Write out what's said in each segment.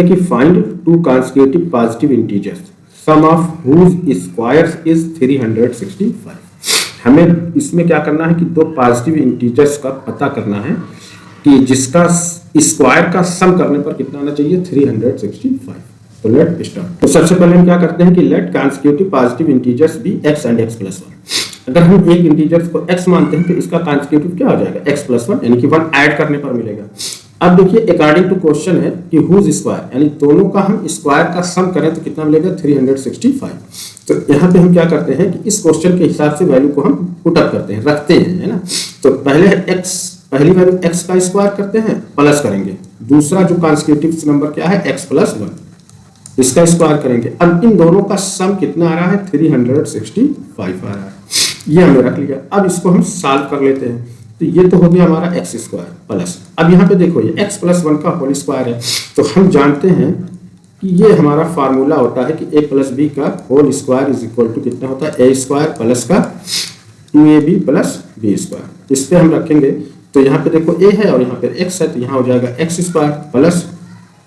कि find two consecutive positive integers sum of whose squares is 365। हमें इसमें क्या करना है कि दो पॉजिटिव इंटीजर्स का पता करना है कि जिसका स्क्वायर का सम करने पर कितना आना चाहिए 365। तो लेट स्टार्ट। तो सबसे पहले हम क्या करते हैं कि let consecutive positive integers be x and x+1। अगर हम एक इंटीजर्स को x मानते हैं तो इसका consecutive क्या हो जाएगा x+1, यानी कि 1 ऐड करने पर मिलेगा। अब देखिए अकॉर्डिंग टू क्वेश्चन है कि हुज स्क्वायर, यानी दोनों का हम स्क्वायर का सम करें तो कितना मिलेगा 365। तो यहाँ पे हम क्या करते हैं कि इस क्वेश्चन के हिसाब से वैल्यू को हम पुट अप करते हैं, रखते हैं, है ना। तो पहले x, पहली वैल्यू x का स्क्वायर करते हैं, प्लस करेंगे। दूसरा जो कॉन्सेक्यूटिव नंबर क्या है x+1, इसका स्क्वायर करेंगे। अब इन दोनों का सम कितना आ रहा है 365 आ रहा है, ये हमने रख लिया। अब इसको हम सॉल्व कर लेते हैं। तो ये तो हो गया हमारा x स्क्वायर प्लस, अब यहाँ पे देखो ये x+1 का होल स्क्वायर है। तो हम जानते हैं कि ये हमारा फार्मूला होता है कि a + b का whole square is equal to कितना होता है a स्क्वायर प्लस का 2ab प्लस b स्क्वायर। इस पे हम रखेंगे तो यहाँ पे देखो a है और यहाँ पे x है, तो यहाँ हो जाएगा x square plus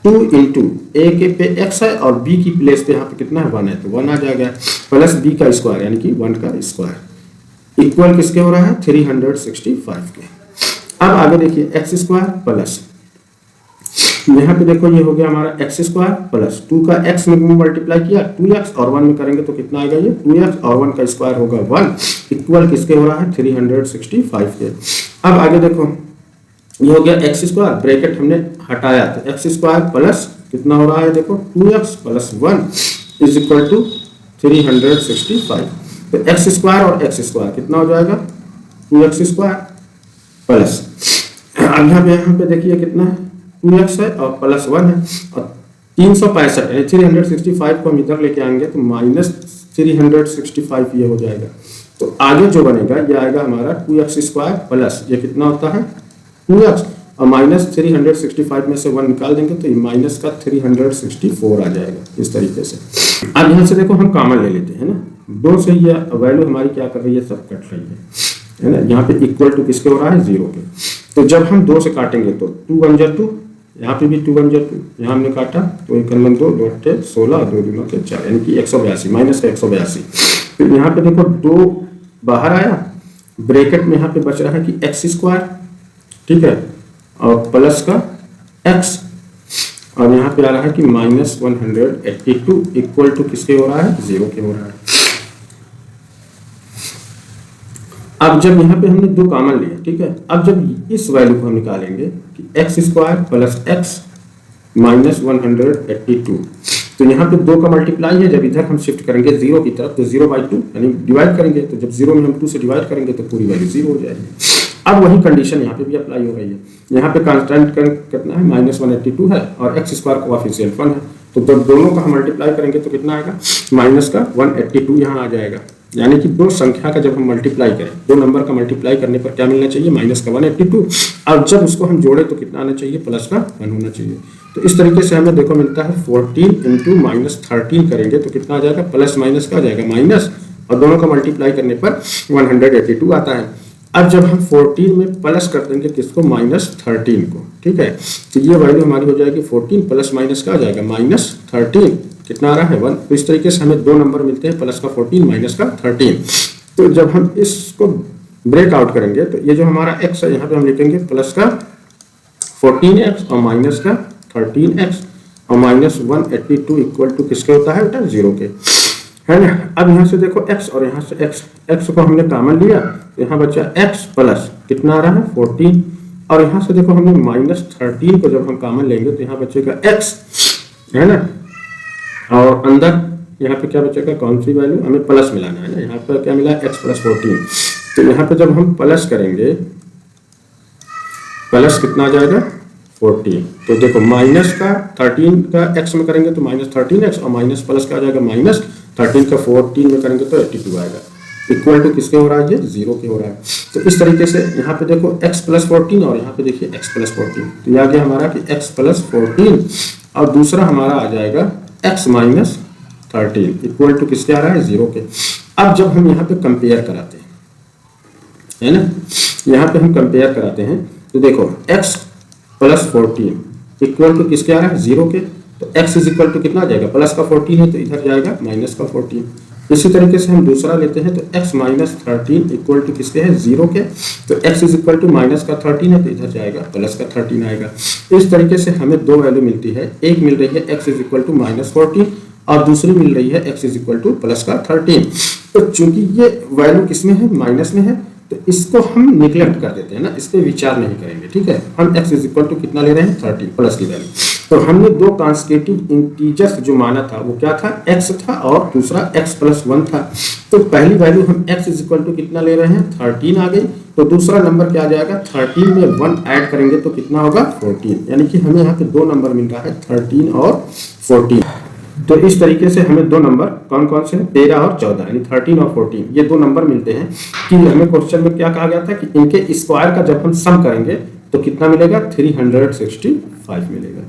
2 into a के पे x है और b की प्लेस पे यहाँ पे कितना है 1 है, तो 1 आ जाएगा, प्लस b का स्क्वायर यानी कि 1 का स्क्वायर इक्वल किसके हो रहा है 365 के। अब आगे देखिए x स्क्वायर प्लस, यहाँ पे देखो ये हो गया हमारा x स्क्वायर प्लस 2 का x में मल्टीप्लाई किया 2x और 1 में करेंगे तो कितना आएगा ये 2x और 1 का स्क्वायर होगा 1 इक्वल किसके हो रहा है 365 के। अब आगे देखो ये हो गया x स्क्वायर, ब्रैकेट हमने हटाया तो x स्क्वायर प्लस कितना हो रहा है देखो 2x plus 1 is equal to 365। तो x स्क्वायर और x स्क्वायर कितना हो जाएगा 2x स्क्वायर प्लस, अब यहाँ पे देखिए कितना है 2x है और प्लस 1 है और 365 यानी 365 को हम इधर लेके आएंगे तो माइनस 365 ये हो जाएगा। तो आगे जो बनेगा ये आएगा हमारा 2x स्क्वायर प्लस ये कितना होता है 2x और माइनस 365 में से 1 निकाल देंगे तो ये माइनस का 364 आ जाएगा इस तरीके से। अब यहाँ से देखो हम कॉमन ले लेते हैं ना, 2 से ये वैल्यू हमारी क्या कर रही है सब कट रही है ना। यहाँ पे इक्वल टू किसके हो रहा है 0 के। तो जब हम 2 से काटेंगे तो 2 1 जा 2, यहाँ पे भी 2 1 जा 2, यहाँ हमने काटा तो 1 1 2 2 8 16 2 2 9 4 यानी कि 182 माइनस का 182। फिर यहाँ पे देखो 2 बाहर आया, ब्रैकेट में यहाँ पे बच रहा है कि x स्क्वायर, ठीक है, और प्लस का x और यहाँ पे आ रहा है कि माइनस 182 इक्वल टू किसके हो रहा है 0 के हो रहा है। अब जब यहाँ पे हमने 2 कॉमन लिया, ठीक है, अब जब इस वैल्यू को हम निकालेंगे कि x square plus x minus 182, तो यहाँ पे 2 का मल्टीप्लाई है, जब इधर हम शिफ्ट करेंगे 0 की तरफ तो 0/2 यानी डिवाइड करेंगे, तो जब 0 में हम 2 से डिवाइड करेंगे तो पूरी वैल्यू 0 हो जाएगी। अब वही कंडीशन यहाँ पे भी अप्लाई हो रही है, यहाँ पे कांस्टेंट कितना है माइनस 182 है और x स्क्वायर कोएफिशिएंट 1 है, तो जब दोनों का हम मल्टीप्लाई करेंगे तो कितना आएगा माइनस का 182 यहाँ आ जाएगा। यानी कि 2 संख्या का जब हम मल्टीप्लाई करें, 2 नंबर का मल्टीप्लाई करने पर क्या मिलना चाहिए माइनस का 182, अब जब उसको हम जोड़े तो कितना आना चाहिए प्लस का 1 होना चाहिए। तो इस तरीके से हमें देखो मिलता है 14 इंटू माइनस 13 करेंगे तो कितना आ जाएगा प्लस माइनस का आ जाएगा माइनस और दोनों का मल्टीप्लाई करने पर 182 आता है। अब जब हम 14 में प्लस कर देंगे किसको माइनस 13 को, ठीक है, तो ये वैल्यू हमारी हो जाएगी 14 प्लस माइनस का आ जाएगा माइनस 13, कितना आ रहा है 1। तो इस तरीके से हमें 2 नंबर मिलते हैं प्लस का 14 माइनस का 13। तो जब हम इसको ब्रेक आउट करेंगे तो ये जो हमारा x है यहाँ पे हम लिखेंगे प्लस का 14x और माइनस का 13x और माइनस 182 इक्वल टू किसके होता है बेटा 0 के, है ना। अब यहाँ से देखो x और यहाँ से x को हमने कॉमन लिया तो यहाँ बचा x प्लस कितना आ रहा है 14 और यहाँ से देखो हमने माइनस 13 को जब हम कॉमन लेंगे तो यहाँ बचेगा x, है ना, और अंदर यहाँ पे क्या बचेगा कौन सी वैल्यू हमें प्लस मिलाना है ना, यहाँ पर क्या मिला x प्लस 14। तो यहाँ पे जब हम प्लस करेंगे प्लस कितना आ जाएगा 14, तो देखो माइनस का 13 का x में करेंगे तो माइनस 13x और माइनस प्लस का आ जाएगा माइनस 13 का 14 में करेंगे तो 82 आएगा इक्वल टू किसके हो रहा है ये 0 के हो रहा है। तो इस तरीके से यहाँ पे देखो x प्लस 14 और यहाँ पे देखिए x प्लस 14, तो ये आ गया हमारा कि x प्लस 14 और दूसरा हमारा आ जाएगा x माइनस 13 इक्वल टू किसके आ रहा है 0 के। अब जब हम यहाँ पे कंपेयर कराते हैं, है ना, यहाँ पे हम कंपेयर कराते हैं तो देखो x प्लस 14 इक्वल टू किसके आ रहा है 0 के, तो x इज इक्वल टू कितना आ जाएगा, प्लस का 14 है तो इधर जाएगा माइनस का 14। इसी तरीके से हम दूसरा लेते हैं तो x माइनस 13 इक्वल टू किसके है, 0 के, तो x is equal to minus का 13 है तो इधर जाएगा प्लस का 13 आएगा। इस तरीके से हमें दो वैल्यू मिलती है, एक मिल रही है x is equal to minus 14 और दूसरी मिल रही है x is equal to plus का 13। तो चूंकि ये वैल्यू किसमें है, माइनस में है, तो इसको हम निगलेक्ट कर देते हैं ना, इस पे विचार नहीं करेंगे, ठीक है। हम x इज इक्वल टू कितना ले रहे हैं, 13 प्लस की वैल्यू। तो हमने दो ट्रांसकेटिव इंटीजर्स जो माना था वो क्या था, x था और दूसरा x प्लस 1 था। तो पहली वैल्यू हम x इज इक्वल टू कितना ले रहे हैं, 13 आ गई। तो दूसरा नंबर क्या आ जाएगा, 13 में 1 ऐड करेंगे तो कितना होगा, 14। यानी कि हमें यहाँ पे दो नंबर मिल रहा है, 13 और 14। तो इस तरीके से हमें दो नंबर कौन कौन से, 13 और 14, यानी 13 और 14, ये दो नंबर मिलते हैं। कि हमें क्वेश्चन में क्या कहा गया था कि इनके स्क्वायर का जब हम सम करेंगे तो कितना मिलेगा, 365 मिलेगा।